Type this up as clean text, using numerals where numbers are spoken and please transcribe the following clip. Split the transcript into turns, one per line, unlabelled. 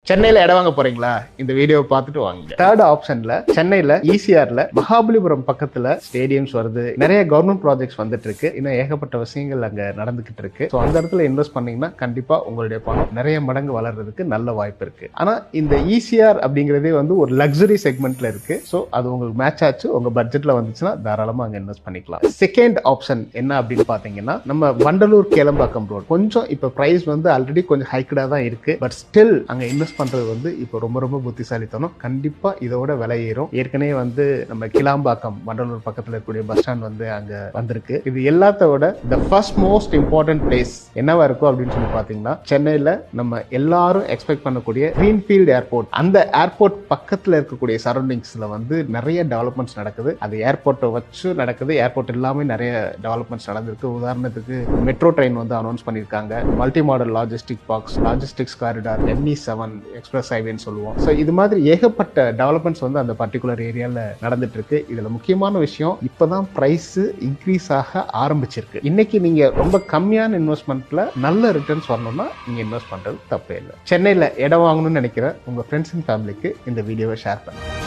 சென்னையில இடம் வாங்க போறீங்களா? இந்த வீடியோவை பார்த்துட்டு வாங்க. தேர்ட் ஆப்ஷன்ல சென்னையில ஈசிஆர்ல மகாபலிபுரம் பக்கத்துல ஸ்டேடியம்ஸ் வருது, நிறைய கவர்மெண்ட் ப்ராஜெக்ட்ஸ் வந்துட்டு இருக்கு, இன்னும் ஏகப்பட்ட விஷயங்கள் அங்க நடந்துகிட்டு இருக்கு. ஸோ அந்த இடத்துல இன்வெஸ்ட் பண்ணீங்கன்னா கண்டிப்பா உங்களுடைய பணம் நிறைய மடங்கு வளர்றதுக்கு நல்ல வாய்ப்பு இருக்கு. ஆனா இந்த ஈசிஆர் அப்படிங்கிறதே வந்து ஒரு லக்ஸரி செக்மெண்ட்ல இருக்கு. ஸோ அது உங்களுக்கு மேட்ச் ஆச்சு, உங்க பட்ஜெட்ல வந்துச்சுன்னா தாராளமா அங்க இன்வெஸ்ட் பண்ணிக்கலாம். செகண்ட் ஆப்ஷன் என்ன அப்படின்னு பாத்தீங்கன்னா, நம்ம வண்டலூர் கேளம்பாக்கம் ரோடு கொஞ்சம் இப்ப பிரைஸ் வந்து ஆல்ரெடி கொஞ்சம் ஹைக்கடா தான் இருக்கு. பட் ஸ்டில் அங்க இன்வெஸ்ட் பண்றது வந்து இப்போ ரொம்ப ரொம்ப புத்திசாலித்தனம். கண்டிப்பா இதோட விலை ஏறும். ஏற்கனவே வந்து நம்ம கிளாம்பாக்கம் வண்டலூர் பக்கத்துல இருக்கக்கூடிய பஸ் ஸ்டாண்ட் வந்து அங்க வந்திருக்கு. இது எல்லாத்தோட the first most important place என்னவா இருக்கும் அப்படின்னு சொல்லி பாத்தீங்கன்னா, சென்னையில நம்ம எல்லாரும் எக்ஸ்பெக்ட் பண்ணக்கூடிய கிரீன்ஃபீல்ட் ஏர்போர்ட், அந்த ஏர்போர்ட் பக்கத்துல இருக்கக்கூடிய சரௌண்டிங்ஸ்ல வந்து நிறைய டெவலப்மெண்ட்ஸ் நடக்குது. அது ஏர்போர்ட்டை வச்சு நடக்குது, ஏர்போர்ட் எல்லாமே நிறைய டெவலப்மெண்ட்ஸ் நடந்திருக்கு. உதாரணத்துக்கு மெட்ரோ ட்ரெயின் வந்து அனௌன்ஸ் பண்ணியிருக்காங்க, multi modal logistic parks, logistics corridor, ME7 express ஹைவேன்னு சொல்லுவோம். ஸோ இது மாதிரி ஏகப்பட்ட டெவலப்மெண்ட்ஸ் வந்து அந்த பர்டிகுலர் ஏரியாவில் நடந்துட்டு இருக்கு. இதுல முக்கியமான விஷயம், இப்பதான் பிரைஸ் இன்க்ரீஸ் ஆக ஆரம்பிச்சிருக்கு. இன்னைக்கு நீங்க ரொம்ப கம்மியான இன்வெஸ்ட்மெண்ட்ல நல்ல ரிட்டர்ன்ஸ் வரணும்னா நீங்க இன்வெஸ்ட் பண்றது தப்பே இல்லை. சென்னையில இடம் வாங்கணும்னு நினைக்கிற உங்க ஃப்ரெண்ட்ஸ் அண்ட் ஃபேமிலிக்கு இந்த வீடியோவை ஷேர் பண்ணுங்க.